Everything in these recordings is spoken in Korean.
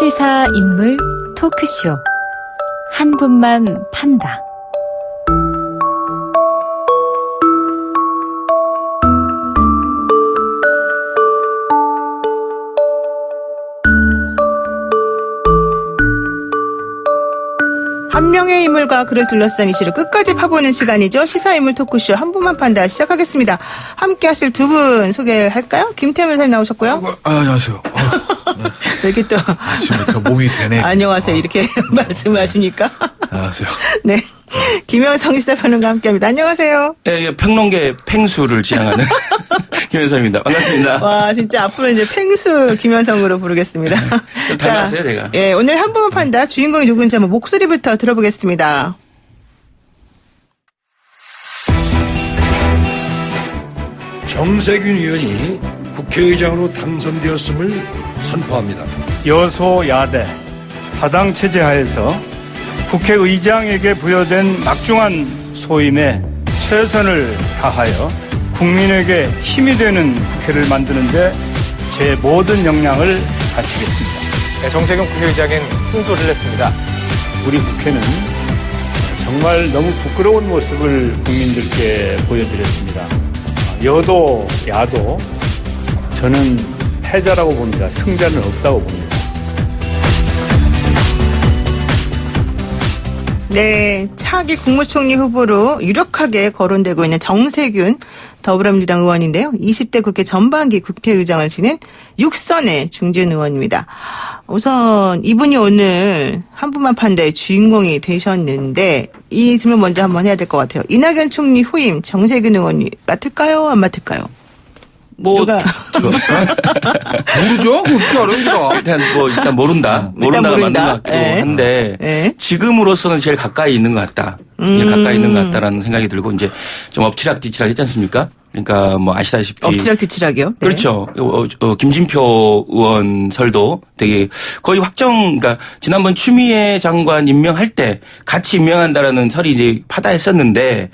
시사 인물 토크쇼 한 분만 판다. 한 명의 인물과 그를 둘러싼 이슈를 끝까지 파보는 시간이죠. 시사인물 토크쇼 한 분만 판다 시작하겠습니다. 함께 하실 두 분 소개할까요? 김태현 선생님 나오셨고요. 안녕하세요. 여기 또 아침부터 몸이 되네. 안녕하세요. 이렇게 말씀하십니까? 안녕하세요. 네. 김현성 시사평론가 함께합니다. 안녕하세요. 예, 평론계 팽수를 지향하는 김현성입니다. 반갑습니다. 와, 진짜 앞으로 이제 팽수 김현성으로 부르겠습니다. 닮았어요, 제가. 예, 오늘 한 분만 판다 주인공이 누군지 한번 목소리부터 들어보겠습니다. 정세균 의원이 국회의장으로 당선되었음을 선포합니다. 여소야대 다당 체제 하에서 국회의장에게 부여된 막중한 소임에 최선을 다하여 국민에게 힘이 되는 국회를 만드는 데 제 모든 역량을 바치겠습니다. 네, 정세균 국회의장은 쓴소리를 했습니다. 우리 국회는 정말 너무 부끄러운 모습을 국민들께 보여드렸습니다. 여도 야도 저는 패자라고 봅니다. 승자는 없다고 봅니다. 네, 차기 국무총리 후보로 유력하게 거론되고 있는 정세균 더불어민주당 의원인데요. 20대 국회 전반기 국회의장을 지낸 6선의 중진 의원입니다. 우선 이분이 오늘 한 분만 판다의 주인공이 되셨는데 이 질문 먼저 한번 해야 될 것 같아요. 이낙연 총리 후임 정세균 의원이 맡을까요? 안 맡을까요? 누가? 모르죠? 어떻게 알아요, 우리가? 일단 모른다가 맞는 것 같기도 한데, 네. 지금으로서는 제일 가까이 있는 것 같다. 제일 가까이 있는 것 같다라는 생각이 들고, 이제 좀 엎치락뒤치락 했지 않습니까? 그러니까 뭐 아시다시피. 엎치락뒤치락이요? 네. 그렇죠. 김진표 의원 설도 되게 거의 그러니까 지난번 추미애 장관 임명할 때 같이 임명한다라는 설이 이제 파다했었는데,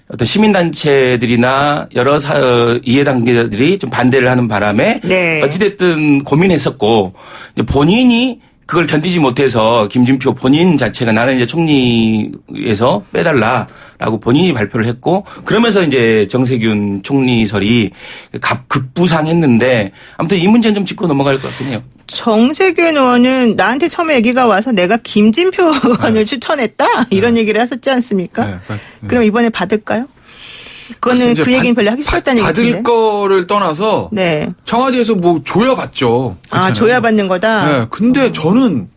어떤 시민단체들이나 여러 이해단계들이 좀 반대를 하는 바람에 네. 어찌됐든 고민했었고 이제 본인이 그걸 견디지 못해서 김진표 본인 자체가 나는 이제 총리에서 빼달라라고 본인이 발표를 했고 그러면서 이제 정세균 총리설이 급부상했는데 아무튼 이 문제는 좀 짚고 넘어갈 것 같긴 해요. 정세균 의원은 나한테 처음에 얘기가 와서 내가 김진표 의원을 추천했다 이런 얘기를 하셨지 않습니까? 네. 그럼 이번에 받을까요? 그거는 그 얘기는 별로 하기 싫었다는 얘기인데. 받을 거를 떠나서 네. 청와대에서 뭐 조여받죠. 아, 조여받는 거다? 네. 근데 저는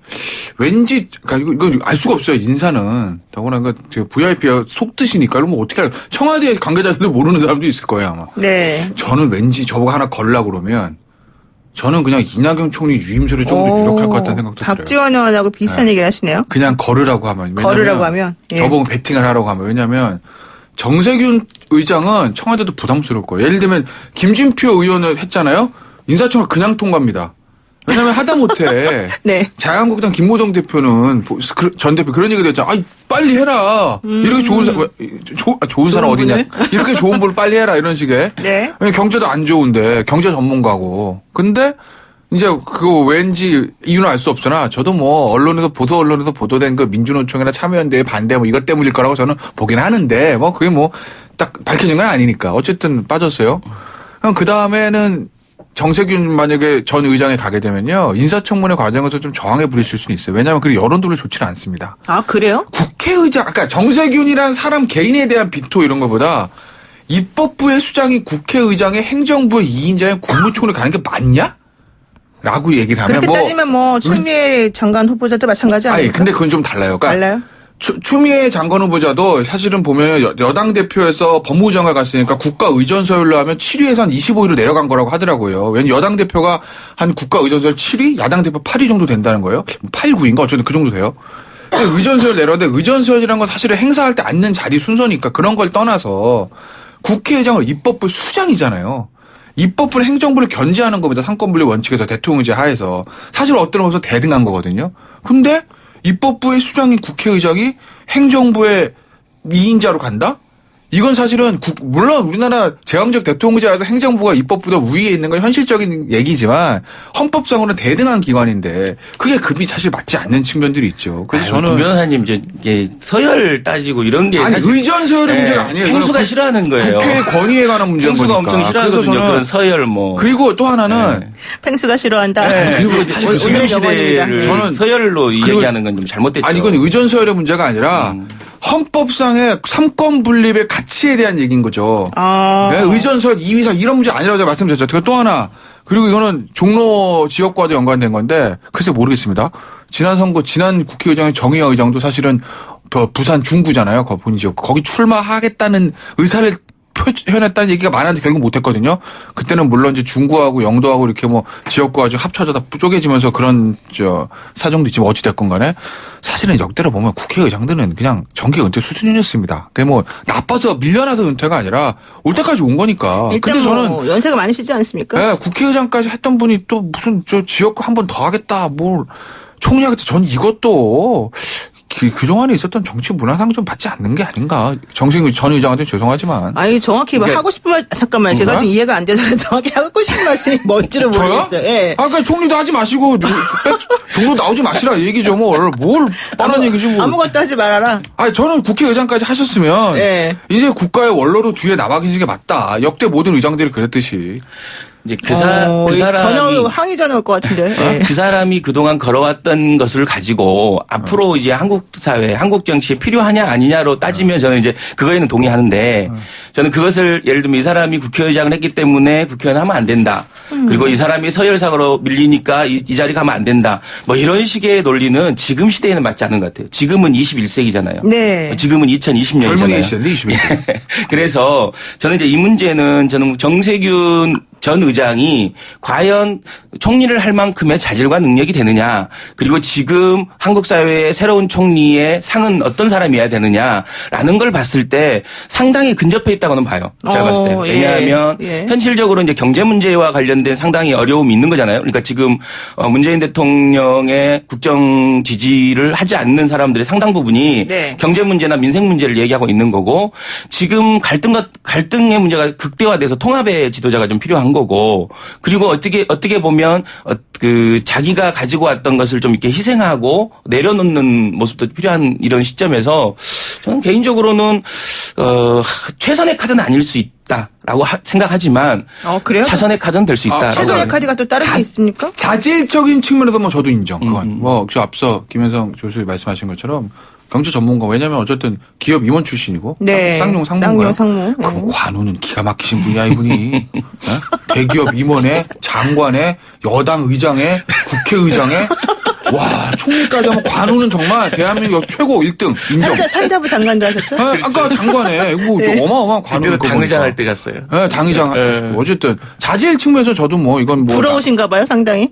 왠지 그러니까 이거 알 수가 없어요. 인사는. 더구나 VIP가 속뜻이니까 그러면 어떻게 알아요. 청와대 관계자들도 모르는 사람도 있을 거예요 아마. 네. 저는 왠지 저보고 하나 걸으려고 그러면 저는 그냥 이낙연 총리 유임설이 좀 더 유력할 것 같다는 생각도 들어요. 박지원 의원하고 비슷한 얘기를 하시네요. 그냥 걸으라고 하면. 걸으라고 하면. 예. 저보고 배팅을 하라고 하면. 왜냐하면 정세균 의장은 청와대도 부담스러울 거예요. 예를 들면 김진표 의원을 했잖아요. 인사청을 그냥 통과합니다. 왜냐하면 하다못해 네. 자유한국당 김무성 대표는 전 대표 그런 얘기를 했잖아. 아이 빨리 해라. 이렇게 좋은 사람 어디냐. 이렇게 좋은 분을 빨리 해라 이런 식의. 네. 경제도 안 좋은데 경제 전문가고. 근데 이제 그거 왠지 이유는 알 수 없으나 저도 뭐 보도 언론에서 보도된 그 민주노총이나 참여연대의 반대 뭐 이것 때문일 거라고 저는 보긴 하는데 뭐 그게 뭐 딱 밝혀진 건 아니니까 어쨌든 빠졌어요. 그 다음에는 정세균 만약에 전 의장에 가게 되면요. 인사청문회 과정에서 좀 저항에 부딪힐 수는 있어요. 왜냐하면 그 여론도를 좋지는 않습니다. 아, 그래요? 국회의장, 그러니까 정세균이란 사람 개인에 대한 비토 이런 것보다 입법부의 수장이 국회의장의 행정부의 2인자인 국무총리 가는 게 맞냐? 라고 얘기를 하면 그렇게 따지면 추미애 장관 후보자도 마찬가지 아닙니까? 아니, 근데 그건 좀 달라요. 그러니까 달라요? 추미애 장관 후보자도 사실은 보면 여당 대표에서 법무부 장관 갔으니까 국가의전서열로 하면 7위에서 한 25위로 내려간 거라고 하더라고요. 왜냐면 여당 대표가 한 국가의전서열 7위, 야당 대표 8위 정도 된다는 거예요. 8, 9인가 어쨌든 그 정도 돼요. 의전서열 내려는데 의전서열이라는 건 사실은 행사할 때 앉는 자리 순서니까 그런 걸 떠나서 국회의장은 입법부 수장이잖아요. 입법부는 행정부를 견제하는 겁니다. 상권분리 원칙에서 대통령제 하에서. 사실 어떤 의미에서 대등한 거거든요. 근데 입법부의 수장인 국회의장이 행정부의 2인자로 간다? 이건 사실은 물론 우리나라 제왕적 대통령제에서 행정부가 입법보다 우위에 있는 건 현실적인 얘기지만 헌법상으로는 대등한 기관인데 그게 급이 사실 맞지 않는 측면들이 있죠. 그래서 저는 변호사님 이제 서열 따지고 이런 게 아니 의전 서열의 문제가 아니에요. 팽수가 싫어하는 거예요. 국회의 권위에 관한 문제인 팽수가 거니까. 엄청 싫어하거든요. 그런 서열 뭐. 그리고 또 하나는 팽수가 싫어한다. 그리고 오늘 지금 영원입니다. 시대를 저는 서열로 얘기하는 건 좀 잘못됐죠. 아니 이건 의전 서열의 문제가 아니라 헌법상의 삼권 분립의 가치에 대한 얘기인 거죠. 네, 의전 서열 2위상 이런 문제 아니라고 제가 말씀드렸죠. 그리고 또 하나 그리고 이거는 종로 지역과도 연관된 건데 글쎄 모르겠습니다. 지난 선거 지난 국회의장의 정의화 의장도 사실은 부산 중구잖아요. 본인 지역 거기 출마하겠다는 의사를 표현했다는 얘기가 많았는데 결국 못했거든요. 그때는 물론 이제 중구하고 영도하고 이렇게 뭐 지역구가 좀 합쳐져 다 쪼개지면서 그런 사정도 있지만 어찌 됐건 간에 사실은 역대로 보면 국회의장들은 그냥 정계 은퇴 수준이었습니다. 그게 뭐 나빠서 밀려나서 은퇴가 아니라 올 때까지 온 거니까. 일단 근데 저는 뭐 연세가 많으시지 않습니까? 네, 국회의장까지 했던 분이 또 무슨 지역구 한 번 더 하겠다 뭘 총리하겠다. 전 이것도 그동안에 있었던 정치 문화상 좀 맞지 않는 게 아닌가. 정세균 전 의장한테 죄송하지만. 아니 정확히 뭐 하고 싶은 말 잠깐만 제가 좀 이해가 안 돼서 정확히 하고 싶은 말씀이 뭔지를 모르겠어요. 예. 아까 총리도 하지 마시고 종로 나오지 마시라 얘기죠. 뭘 뻔한 얘기지 뭐. 아무것도 하지 말아라. 아니 저는 국회의장까지 하셨으면 예. 이제 국가의 원로로 뒤에 나와 계시는 게 맞다. 역대 모든 의장들이 그랬듯이. 이제 그 사람이 전혀 항의 전화 올 것 같은데. 예. 그 사람이 그동안 걸어왔던 것을 가지고 앞으로 이제 한국 사회, 한국 정치에 필요하냐 아니냐로 따지면 저는 이제 그거에는 동의하는데 저는 그것을 예를 들면 이 사람이 국회의장을 했기 때문에 국회의원 하면 안 된다. 그리고 이 사람이 서열상으로 밀리니까 이 자리 가면 안 된다. 뭐 이런 식의 논리는 지금 시대에는 맞지 않는 것 같아요. 지금은 21세기잖아요. 네. 지금은 2020년이잖아요. 젊은이 시대인데 21세기. 그래서 저는 이제 이 문제는 저는 정세균 전 의장이 과연 총리를 할 만큼의 자질과 능력이 되느냐, 그리고 지금 한국 사회의 새로운 총리의 상은 어떤 사람이어야 되느냐라는 걸 봤을 때 상당히 근접해 있다고는 봐요. 제가 봤을 때. 왜냐하면 현실적으로 이제 경제 문제와 관련된 상당히 어려움이 있는 거잖아요. 그러니까 지금 문재인 대통령의 국정 지지를 하지 않는 사람들의 상당 부분이 경제 문제나 민생 문제를 얘기하고 있는 거고, 지금 갈등의 문제가 극대화돼서 통합의 지도자가 좀 필요한 거고, 그리고 어떻게 보면 그 자기가 가지고 왔던 것을 좀 이렇게 희생하고 내려놓는 모습도 필요한 이런 시점에서 저는 개인적으로는 최선의 카드는 아닐 수 있다라고 생각하지만 그래요? 차선의 카드는 될 수 있다. 최선의 카드가 또 다른 게 있습니까? 자질적인 측면에서 뭐 저도 인정. 그건 저 앞서 김현성 교수님 말씀하신 것처럼 경제 전문가, 왜냐면 어쨌든 기업 임원 출신이고 쌍용 상무인가요? 상무. 그 관우는 기가 막히신 분이야 이분이. 네? 대기업 임원에 장관에 여당 의장에 국회의장에 와 총리까지 하면 관우는 정말 대한민국 최고 1등 인정. 산자부 장관도 하셨죠? 네, 아까 장관에 뭐 어마어마한 관우. 당의장 할 때 갔어요. 네, 당의장 하시고 어쨌든 자질 측면에서 저도 뭐 이건 뭐 부러우신가 봐요 상당히.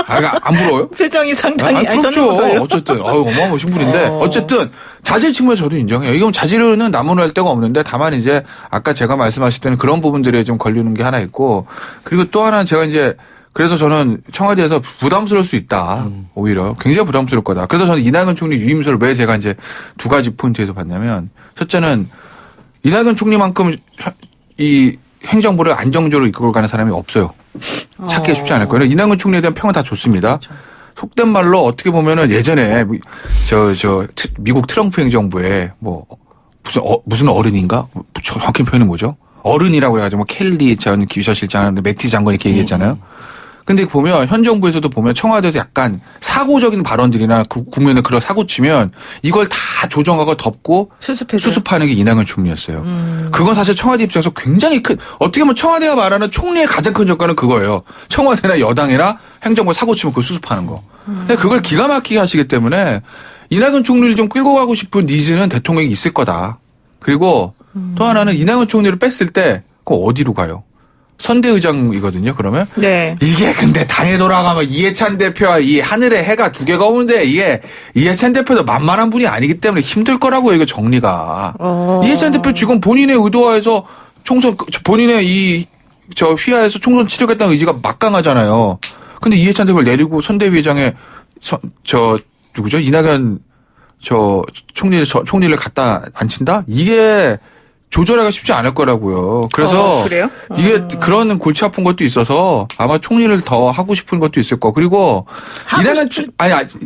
안 부러워요? 표정이 상당히. 부럽죠. 어쨌든 어마어마하신 분인데 어쨌든 자질 측면 저도 인정해요. 이건 자질은 나무랄 데가 없는데 다만 이제 아까 제가 말씀하실 때는 그런 부분들에 좀 걸리는 게 하나 있고, 그리고 또 하나 제가 이제 그래서 저는 청와대에서 부담스러울 수 있다. 오히려 굉장히 부담스러울 거다. 그래서 저는 이낙연 총리 유임설을 왜 제가 이제 두 가지 포인트에서 봤냐면, 첫째는 이낙연 총리만큼 이 행정부를 안정적으로 이끌어가는 사람이 없어요. 찾기가 쉽지 않을 거예요. 이낙연 총리에 대한 평은 다 좋습니다. 속된 말로 어떻게 보면은 예전에 미국 트럼프 행정부에 뭐 무슨 어른인가? 정확히 표현은 뭐죠? 어른이라고 해가지고 뭐 켈리 전 비서실장, 매티 장관 이렇게 얘기했잖아요. 근데 보면 현 정부에서도 보면 청와대에서 약간 사고적인 발언들이나 국면에 그런 사고 치면 이걸 다 조정하고 덮고 수습하는 게 이낙연 총리였어요. 그건 사실 청와대 입장에서 굉장히 큰, 어떻게 보면 청와대가 말하는 총리의 가장 큰 역할은 그거예요. 청와대나 여당이나 행정부 사고 치면 그걸 수습하는 거. 근데 그걸 기가 막히게 하시기 때문에 이낙연 총리를 좀 끌고 가고 싶은 니즈는 대통령이 있을 거다. 그리고 또 하나는 이낙연 총리를 뺐을 때 그거 어디로 가요? 선대의장이거든요. 그러면 이게 근데 당에 돌아가면 이해찬 대표와 이 하늘에 해가 두 개가 오는데 이게 이해찬 대표도 만만한 분이 아니기 때문에 힘들 거라고요. 이거 정리가. 이해찬 대표 지금 본인의 의도화해서 총선 본인의 휘하에서 총선 치르겠다는 의지가 막강하잖아요. 근데 이해찬 대표를 내리고 선대위원장에 누구죠? 이낙연 총리를 갖다 앉힌다? 이게 조절하기가 쉽지 않을 거라고요. 그래서 그래요? 이게 그런 골치 아픈 것도 있어서 아마 총리를 더 하고 싶은 것도 있을 거고 그리고 이낙연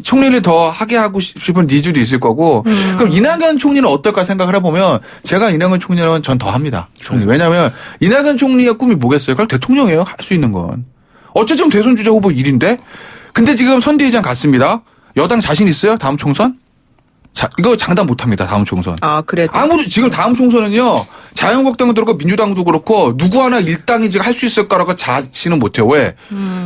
총리를 더 하게 하고 싶은 니즈도 있을 거고 그럼 이낙연 총리는 어떨까 생각을 해보면 제가 이낙연 총리는 전 더 합니다. 총리. 왜냐하면 이낙연 총리의 꿈이 뭐겠어요? 그럼 대통령이에요. 할 수 있는 건. 어쨌든 대선 주자 후보 일인데 근데 지금 선대위장 갔습니다. 여당 자신 있어요? 다음 총선? 자, 이거 장담 못 합니다. 다음 총선. 아, 그래도. 아무도 지금 다음 총선은요. 자유한국당도 그렇고 민주당도 그렇고 누구 하나 일당이 지금 할 수 있을까라고 자신은 못해요. 왜?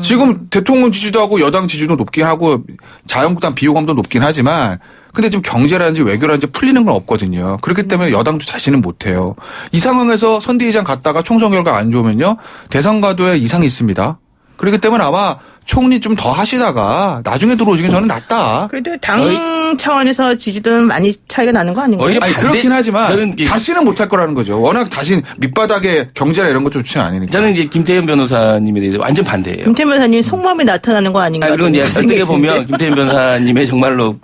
지금 대통령 지지도 하고 여당 지지도 높긴 하고 자유한국당 비호감도 높긴 하지만 근데 지금 경제라든지 외교라든지 풀리는 건 없거든요. 그렇기 때문에 여당도 자신은 못해요. 이 상황에서 선대위장 갔다가 총선 결과 안 좋으면요. 대선 가도에 이상이 있습니다. 그렇기 때문에 아마 총리 좀 더 하시다가 나중에 들어오시는 게 저는 낫다. 그래도 당 차원에서 지지도는 많이 차이가 나는 거 아닌가요? 오히려 아니 그렇긴 하지만 저는 자신은 못할 거라는 거죠. 워낙 자신 밑바닥에 경제나 이런 것 좋지는 않으니까. 저는 이제 김태현 변호사님에 대해서 완전 반대예요. 김태현 변호사님 속마음이 나타나는 거 아닌가? 그리고 이제 어떻게 보면 김태현 변호사님의 정말로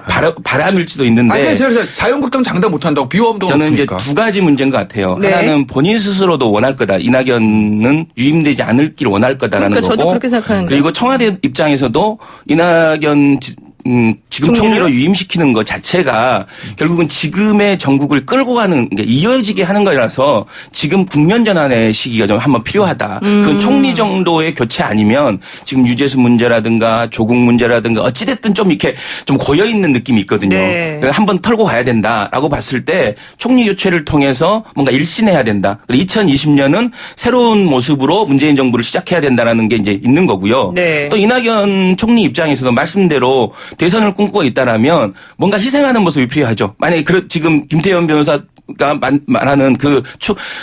바람일지도 있는데. 아니 제가 자유한국당 장담 못한다고 비호감도 저는 그러니까. 이제 두 가지 문제인 것 같아요. 네. 하나는 본인 스스로도 원할 거다. 이낙연은 유임되지 않을 길 원할 거다라는 그러니까 거고. 저도 그렇게 생각하는데. 그리고 청와대 입장에서도 이낙연 지금 총리로 유임시키는 것 자체가 결국은 지금의 정국을 끌고 가는 이어지게 하는 거라서 지금 국면 전환의 시기가 좀 한번 필요하다. 그건 총리 정도의 교체 아니면 지금 유재수 문제라든가 조국 문제라든가 어찌됐든 좀 이렇게 좀 고여 있는 느낌이 있거든요. 네. 한번 털고 가야 된다라고 봤을 때 총리 교체를 통해서 뭔가 일신해야 된다. 2020년은 새로운 모습으로 문재인 정부를 시작해야 된다라는 게 이제 있는 거고요. 네. 또 이낙연 총리 입장에서도 말씀대로 대선을 꿈꾸고 있다라면 뭔가 희생하는 모습이 필요하죠. 만약에 지금 김태현 변호사가 말하는 그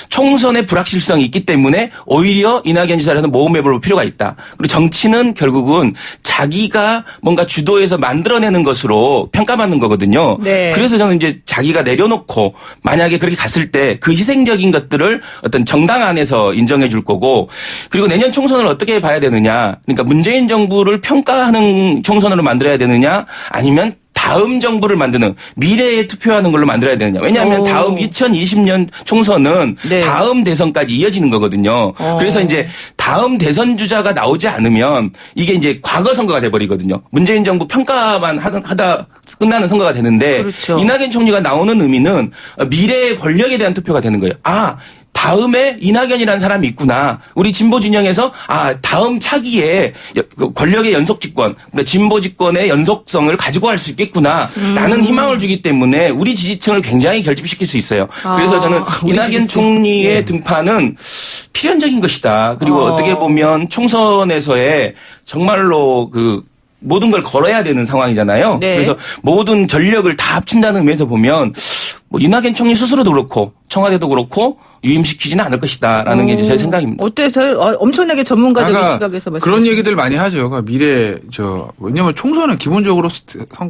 총선의 불확실성이 있기 때문에 오히려 이낙연 지사를 하는 모험해 볼 필요가 있다. 그리고 정치는 결국은 자기가 뭔가 주도해서 만들어내는 것으로 평가받는 거거든요. 네. 그래서 저는 이제 자기가 내려놓고 만약에 그렇게 갔을 때 그 희생적인 것들을 어떤 정당 안에서 인정해 줄 거고 그리고 내년 총선을 어떻게 봐야 되느냐. 그러니까 문재인 정부를 평가하는 총선으로 만들어야 되느냐 아니면 다음 정부를 만드는 미래에 투표하는 걸로 만들어야 되느냐. 왜냐하면 다음 2020년 총선은 네. 다음 대선까지 이어지는 거거든요. 그래서 이제 다음 대선 주자가 나오지 않으면 이게 이제 과거 선거가 돼버리거든요. 문재인 정부 평가만 하다 끝나는 선거가 되는데 그렇죠. 이낙연 총리가 나오는 의미는 미래의 권력에 대한 투표가 되는 거예요. 다음에 이낙연이라는 사람이 있구나. 우리 진보 진영에서 다음 차기에 권력의 연속 집권, 그러니까 진보 집권의 연속성을 가지고 갈 수 있겠구나. 라는 희망을 주기 때문에 우리 지지층을 굉장히 결집시킬 수 있어요. 그래서 저는 이낙연 총리의 등판은 필연적인 것이다. 그리고 어떻게 보면 총선에서의 정말로 모든 걸 걸어야 되는 상황이잖아요. 네. 그래서 모든 전력을 다 합친다는 의미에서 보면 이낙연 총리 스스로도 그렇고 청와대도 그렇고 유임시키지는 않을 것이다라는 게 이제 제 생각입니다. 어때요? 엄청나게 전문가적인 시각에서 말씀. 그런 얘기들 많이 하죠. 그러니까 왜냐면 총선은 기본적으로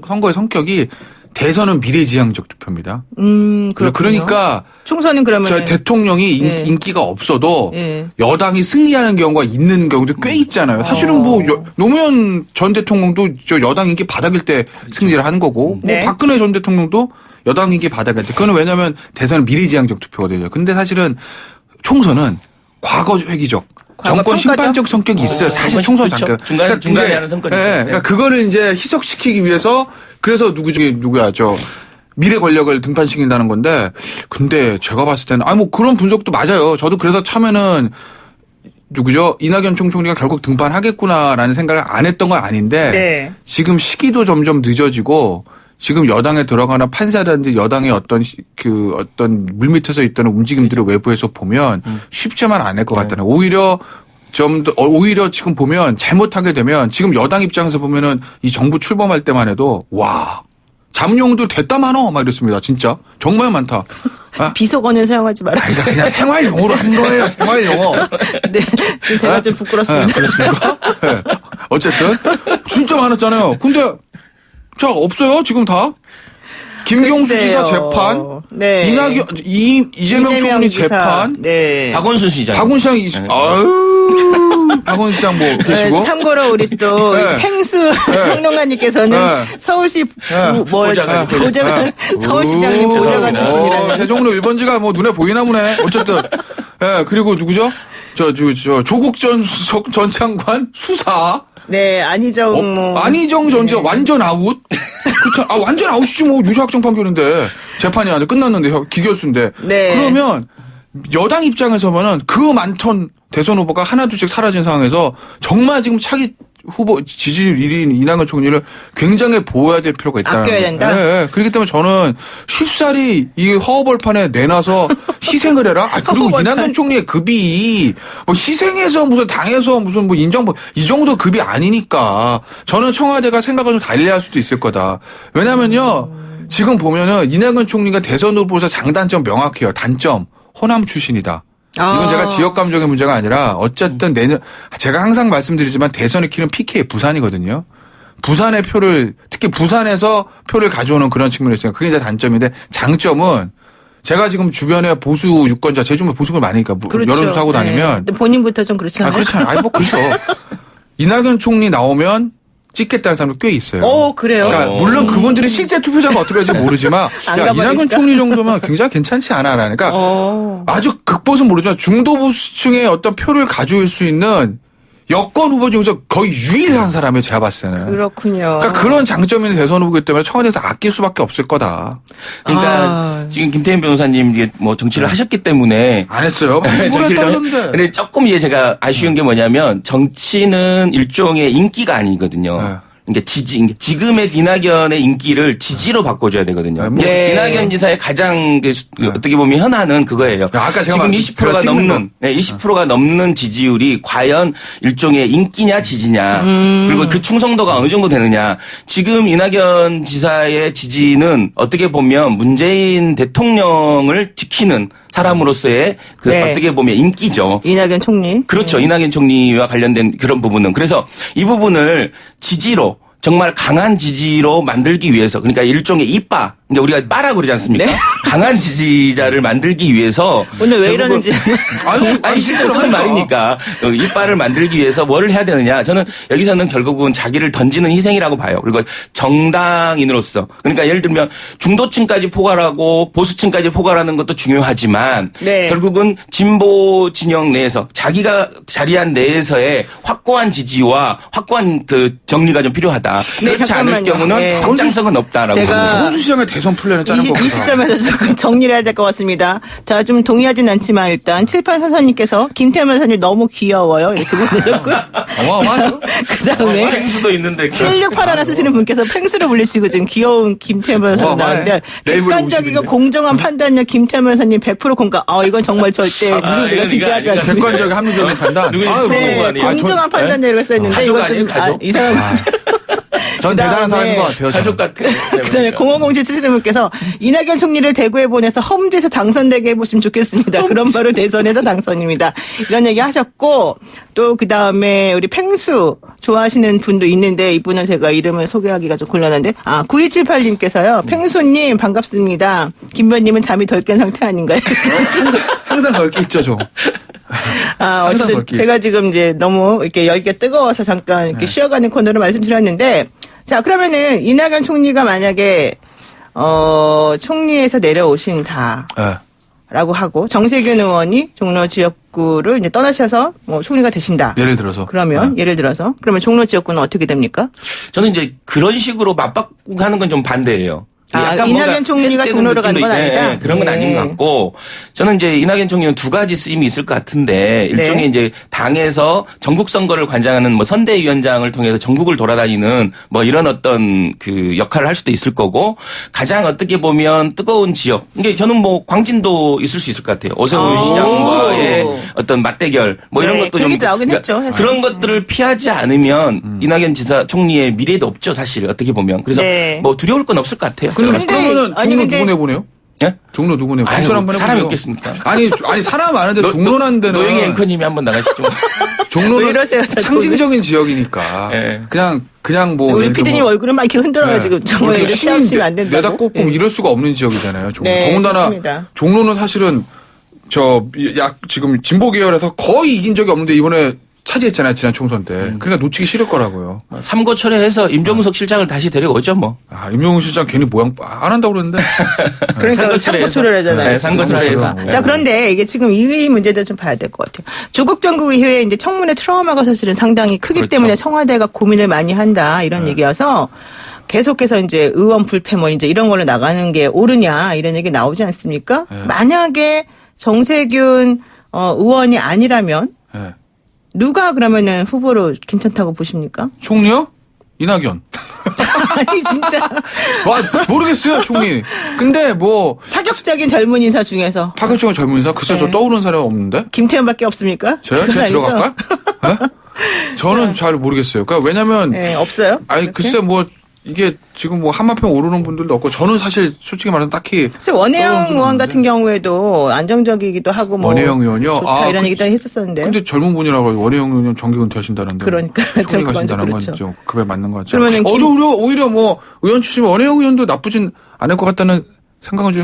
선거의 성격이 대선은 미래지향적 투표입니다. 그렇군요. 그러니까 총선은 그러면 저 대통령이 네. 인기가 없어도 네. 여당이 승리하는 경우가 있는 경우도 꽤 있잖아요. 사실은 노무현 전 대통령도 여당 인기 바닥일 때 승리를 한 거고 네. 박근혜 전 대통령도 여당 인기 바닥일 때 그거는 왜냐하면 대선은 미래지향적 투표거든요. 근데 사실은 총선은 과거 회기적 정권 평가죠? 심판적 성격이 있어요. 사실 총선 그렇죠. 잠깐 중간에 하는 선거니까. 네. 그러니까 그거를 이제 희석시키기 위해서 그래서 누구야 미래 권력을 등판시킨다는 건데 근데 제가 봤을 때는 그런 분석도 맞아요. 저도 그래서 처음에는 이낙연 총리가 결국 등판하겠구나라는 생각을 안 했던 건 아닌데 네. 지금 시기도 점점 늦어지고 지금 여당에 들어가는 판사라든지 여당의 어떤 물밑에서 있던 움직임들을 외부에서 보면 쉽지만 않을 것 같다는. 오히려 지금 보면 잘못하게 되면 지금 여당 입장에서 보면은 이 정부 출범할 때만 해도 잠룡도 됐다 많어 막 이랬습니다. 진짜 정말 많다. 비속어는 사용하지 말아주세요. 그냥 생활 용어로 한 거예요. 생활 용어. 네, 제가 좀 부끄럽습니다. 그렇습니까? 네. 어쨌든 진짜 많았잖아요. 근데 없어요 지금 다. 김경수 글쎄요. 지사 재판, 네. 이재명 총리 지사. 재판, 네. 박원순 시장. 박원순 시장 박원순 시장 뭐 계시고. 참고로 우리 또 네. 팽수 평론가님께서는 네. 서울시 보좌관. 보좌관 서울시장님 보좌관 죄송합니다. 출신이라는. 세종로 1번지가 뭐 눈에 보이나 보네. 어쨌든. 예, 그리고 누구죠? 조국 전 장관 수사. 네, 안희정. 안희정 전 지사 완전 아웃. 그쵸? 완전 아웃이지 뭐 유사학정 판결인데 재판이 아직 끝났는데 기결수인데. 네. 그러면 여당 입장에서는 그 많던 대선 후보가 하나둘씩 사라진 상황에서 정말 지금 차기 후보 지지율 1위인 이낙연 총리를 굉장히 보호해야 될 필요가 있다. 아껴야 된다? 네. 그렇기 때문에 저는 쉽사리 이 허허벌판에 내놔서 희생을 해라. 그리고 허허벌판. 이낙연 총리의 급이 뭐 희생해서 무슨 당해서 무슨 뭐 인정 이 정도 급이 아니니까 저는 청와대가 생각을 좀 달리할 수도 있을 거다. 왜냐면요. 지금 보면은 이낙연 총리가 대선 후보에서 장단점 명확해요. 단점. 호남 출신이다. 이건 제가 지역 감정의 문제가 아니라 어쨌든 제가 항상 말씀드리지만 대선을 키는 PK 부산이거든요. 부산의 표를 특히 부산에서 표를 가져오는 그런 측면이 있어요. 그게 이제 단점인데 장점은 제가 지금 주변에 보수 유권자 제 주변에 보수를 많으니까 그렇죠. 여론조사 하고 다니면 근데 본인부터 좀 그렇잖아요. 그렇지 않아요. 뭐 그렇죠. 이낙연 총리 나오면 찍겠다는 사람도 꽤 있어요. 그래요? 그러니까 물론 그분들이 실제 투표자가 어떻게 될지 모르지만 안 야, 가버리니까. 이낙연 총리 정도면 굉장히 괜찮지 않아? 그러니까 아주 극보수는 모르지만 중도보수층의 어떤 표를 가져올 수 있는 여권 후보 중에서 거의 유일한 사람을 제가 봤을 때는. 그렇군요. 그러니까 그런 장점이 있는 대선 후보이기 때문에 청와대에서 아낄 수밖에 없을 거다. 그러니까 지금 김태현 변호사님 이게 뭐 정치를 하셨기 때문에 안 했어요. 정치를 했는데. 근데 조금 이제 제가 아쉬운 게 뭐냐면 정치는 일종의 인기가 아니거든요. 네. 그러니까 지금의 이낙연의 인기를 지지로 바꿔줘야 되거든요. 네. 이낙연 지사의 가장 어떻게 보면 현안은 그거예요. 아까 제가 지금 말- 20%가 제가 넘는 20%가 넘는 지지율이 과연 일종의 인기냐 지지냐 그리고 그 충성도가 어느 정도 되느냐. 지금 이낙연 지사의 지지는 어떻게 보면 문재인 대통령을 지키는 사람으로서의 그 네. 어떻게 보면 인기죠. 이낙연 총리. 그렇죠. 이낙연 총리와 관련된 그런 부분은. 그래서 이 부분을 지지로 정말 강한 지지로 만들기 위해서 그러니까 일종의 이빠. 그러니까 우리가 빠라고 그러지 않습니까? 네. 강한 지지자를 만들기 위해서 오늘 왜 결국은 이러는지. 아니 실제로 쓰는 말이니까 이빨을 만들기 위해서 뭐를 해야 되느냐. 저는 여기서는 결국은 자기를 던지는 희생이라고 봐요. 그리고 정당인으로서 그러니까 예를 들면 중도층까지 포괄하고 보수층까지 포괄하는 것도 중요하지만 네. 결국은 진보 진영 내에서 자기가 자리한 내에서의 확고한 지지와 확고한 그 정리가 좀 필요하다. 네, 그렇지 않을 잠깐만요. 경우는 네. 확장성은 없다라고 제가 봅니다. 홍수 시장의 대선 플랜을 짜는 이 거구나. 시점에서 조금 정리를 해야 될 것 같습니다. 자, 좀 동의하진 않지만 일단 7844님께서 김태현 변호사님 너무 귀여워요. 이렇게 보내셨고요. 어마어마하죠. 그 다음에 펭수도 있는데 7681 쓰시는 분께서 팽수를 불리시고 지금 귀여운 김태현 변호사님 어마어마해. 나왔는데 네이버에 객관적이고 50인데. 공정한 판단력 김태현 변호사님 100% 공감. 이건 정말 절대 무슨 우리가 이건 지지하지 이거 않습니다. 객관적인 합리적인 판단. 누구지? 아유, 그거 네, 아니에요? 공정한 판단력을 써있는데 가족 이건 아니에요? 좀 가족? 이상한 전 대단한 사람인 것 같아요. 저는. 가족 같은. 그다음에 0507 쓰시는 분께서 이낙연 총리를 대구에 보내서 험지에서 당선되게 해보시면 좋겠습니다. 그런 바로 대선에서 당선입니다. 이런 얘기 하셨고 또 그다음에 우리 팽수 좋아하시는 분도 있는데 이분은 제가 이름을 소개하기가 좀 곤란한데 9278님께서요. 팽수님 반갑습니다. 김변님은 잠이 덜 깬 상태 아닌가요? 항상 그렇게 있죠, 저. 항상 어쨌든 그렇게 제가 지금 이제 너무 이렇게 열기가 뜨거워서 잠깐 이렇게 쉬어가는 코너로 말씀드렸는데 자 그러면은 이낙연 총리가 만약에 총리에서 내려오신다. 네. 라고 하고 정세균 의원이 종로 지역구를 이제 떠나셔서 뭐 총리가 되신다. 예를 들어서. 그러면 예를 들어서 그러면 종로 지역구는 어떻게 됩니까? 저는 이제 그런 식으로 맞바꾸고 하는 건 좀 반대예요. 이낙연 뭔가 총리가 세습되는 종로로 가는 건 느낌도 아니다? 네, 그런 건 네. 아닌 것 같고 저는 이제 이낙연 총리는 두 가지 쓰임이 있을 것 같은데 일종의 네. 이제 당에서 전국 선거를 관장하는 뭐 선대위원장을 통해서 전국을 돌아다니는 뭐 이런 어떤 그 역할을 할 수도 있을 거고 가장 어떻게 보면 뜨거운 지역. 이게 저는 뭐 광진도 있을 수 있을 것 같아요. 오세훈 오. 시장과의 어떤 맞대결 뭐 이런 네, 것도 그 좀 얘기도 나오긴 했죠, 사실. 그런 것들을 피하지 않으면 이낙연 지사 총리의 미래도 없죠 사실 어떻게 보면 그래서 네. 뭐 두려울 건 없을 것 같아요. 제가 봤을 때. 그러면은 아니, 종로 근데- 누구 내보내요? 예? 종로 누구 내보내요? 아유, 추천 한번 사람이 해보세요. 없겠습니까? 아니 사람 많은데 종로라는 데는. 노영희 앵커님이 한번 나가시죠. 종로는 왜 이러세요, 자꾸? 상징적인 지역이니까 예. 그냥 뭐 우리 예를 들어 피디님 뭐 얼굴은 막 이렇게 흔들어가지고 정말 이렇게 신인 하시면 안 된다고. 내다 꼽고 예. 이럴 수가 없는 지역이잖아요. 종로. 네, 더군다나 좋습니다. 종로는 사실은 지금 진보 계열에서 거의 이긴 적이 없는데 이번에 차지했잖아요. 지난 총선 때. 그러니까 놓치기 싫을 거라고요. 삼고 철회해서 임종석 실장을 다시 데려오죠 뭐. 아, 임용훈 실장 괜히 모양 안 한다고 그러는데. 그러니까 삼고초를 하잖아요. 네, 삼고초를해서. 자, 그런데 이게 지금 이 문제도 좀 봐야 될 것 같아요. 조국 정국 이후에 이제 청문회 트라우마가 사실은 상당히 크기 그렇죠. 때문에 청와대가 고민을 많이 한다 이런 얘기여서 계속해서 이제 의원 불패 뭐 이제 이런 걸로 나가는 게 옳으냐 이런 얘기 나오지 않습니까? 만약에 정세균 의원이 아니라면 네. 누가 그러면은 후보로 괜찮다고 보십니까? 총리요? 이낙연. 아니 진짜 와, 모르겠어요, 총리. 근데 뭐 파격적인 젊은 인사 중에서 파격적인 젊은 인사 글쎄 저 네. 떠오르는 사람이 없는데. 김태현밖에 없습니까? 저요? 그건 제가 아니죠? 들어갈까? 네? 저는 잘 모르겠어요. 그러니까 왜냐면 네, 없어요. 아니 이렇게? 글쎄 뭐 이게 지금 뭐 한마평 오르는 분들도 없고 저는 사실 솔직히 말하면 딱히 그래서 원혜영 떠오르는 의원 분인데. 같은 경우에도 안정적이기도 하고 뭐 원혜영 의원이요? 좋다 아, 이런 그- 얘기도 했었었는데. 근데 젊은 분이라고 원혜영 의원 정기 은퇴하신다는데. 그러니까 총리 저 가신다는 그렇죠. 건 좀 그게 맞는 것 같죠. 그러면은 오히려 뭐 의원 출신 원혜영 의원도 나쁘진 않을 것 같다는 생각은 좀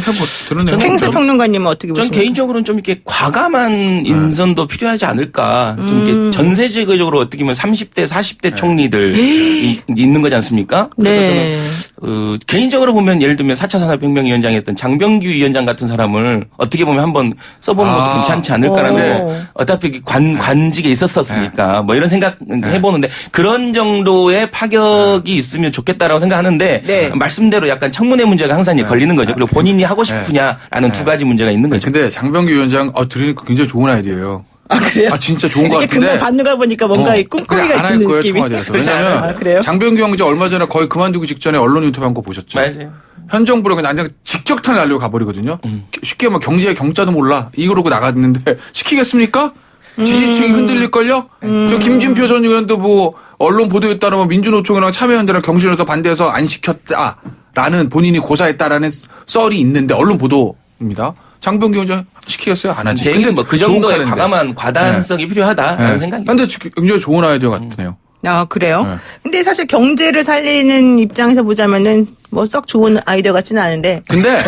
드는데요. 팽수 평론가님은 어떻게 전 보십니까? 개인적으로는 좀 이렇게 과감한 인선도 필요하지 않을까. 좀 이렇게 전세적으로 어떻게 보면 30대, 40대 총리들이 있는 거지 않습니까? 그래서 네. 저는 개인적으로 보면 예를 들면 4차 산업혁명위원장이었던 장병규 위원장 같은 사람을 어떻게 보면 한번 써보는 것도 괜찮지 않을까라는 오. 거. 어차피 관직에 있었으니까 뭐 이런 생각 해보는데 그런 정도의 파격이 있으면 좋겠다라고 생각하는데 네. 말씀대로 약간 청문회 문제가 항상 이제 걸리는 거죠. 그리고 본인이 하고 싶으냐라는 두 가지 문제가 있는 거죠. 근데 장병규 위원장 들으니까 굉장히 좋은 아이디어예요. 아 그래요? 아 진짜 좋은 것 이렇게 같은데. 금방 받는가 보니까 뭔가 이 꿈꾸기가 안할 있는 거예요 느낌이. 청와대에서. 그렇지 않아요? 왜냐하면 아, 그래요? 장병규 형제 얼마 전에 거의 그만두기 직전에 언론 인터뷰한 거 보셨죠? 맞아요. 현 정부로 그냥 직격탄을 날리고 가버리거든요. 쉽게 뭐 경제의 경자도 몰라 이거로 나갔는데 시키겠습니까? 지지층이 흔들릴걸요? 저 김진표 전 의원도 뭐 언론 보도에 따르면 민주노총이랑 참여연대랑 경실에서 반대해서 안 시켰다라는 본인이 고사했다라는 썰이 있는데 언론 보도입니다. 장병규 형제 시키겠어요? 안 하지. 제 얘기는 뭐 그 정도의 좋은 과감한 과단성이 필요하다라는 생각이. 근데 굉장히 좋은 아이디어 같네요. 아 그래요? 네. 근데 사실 경제를 살리는 입장에서 보자면은 뭐 썩 좋은 아이디어 같지는 않은데. 근데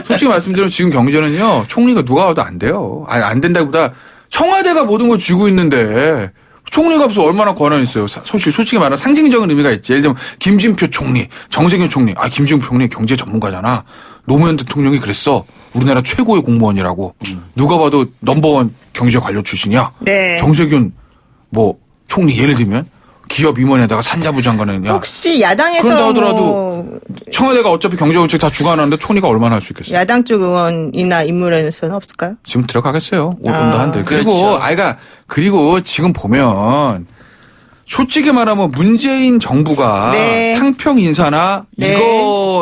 솔직히 말씀드리면 지금 경제는요 총리가 누가 와도 안 돼요. 아니 안 된다기보다 청와대가 모든 걸 쥐고 있는데 총리가 무슨 얼마나 권한이 있어요. 솔직히 말하면 상징적인 의미가 있지. 예를 들면 김진표 총리, 정세균 총리. 김진표 총리 경제 전문가잖아. 노무현 대통령이 그랬어. 우리나라 최고의 공무원이라고. 누가 봐도 넘버원 경제 관료 출신이야. 네. 정세균 뭐 총리 예를 들면 기업 임원에다가 산자부 장관은 야 혹시 야당에서 그런다 하더라도 뭐 청와대가 어차피 경제정책 다 주관하는데 총리가 얼마나 할 수 있겠어요. 야당 쪽 의원이나 인물에서는 없을까요? 지금 들어가겠어요. 온다 한데. 그리고 그렇죠. 그리고 지금 보면 솔직히 말하면 문재인 정부가 네. 탕평 인사나 네.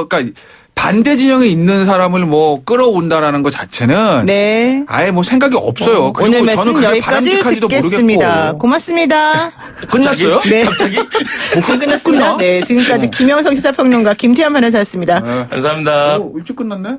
그러니까 반대 진영에 있는 사람을 뭐 끌어온다라는 것 자체는 네. 아예 뭐 생각이 없어요. 오늘 그리고 말씀 저는 그게 여기까지 바람직한지도 듣겠습니다. 모르겠고. 고맙습니다. 끝났어요? 네. 갑자기? 지금 끝났습니다. 네, 지금까지 김영성 시사평론가 김태현 변호사였습니다. 감사합니다. 일찍 끝났네.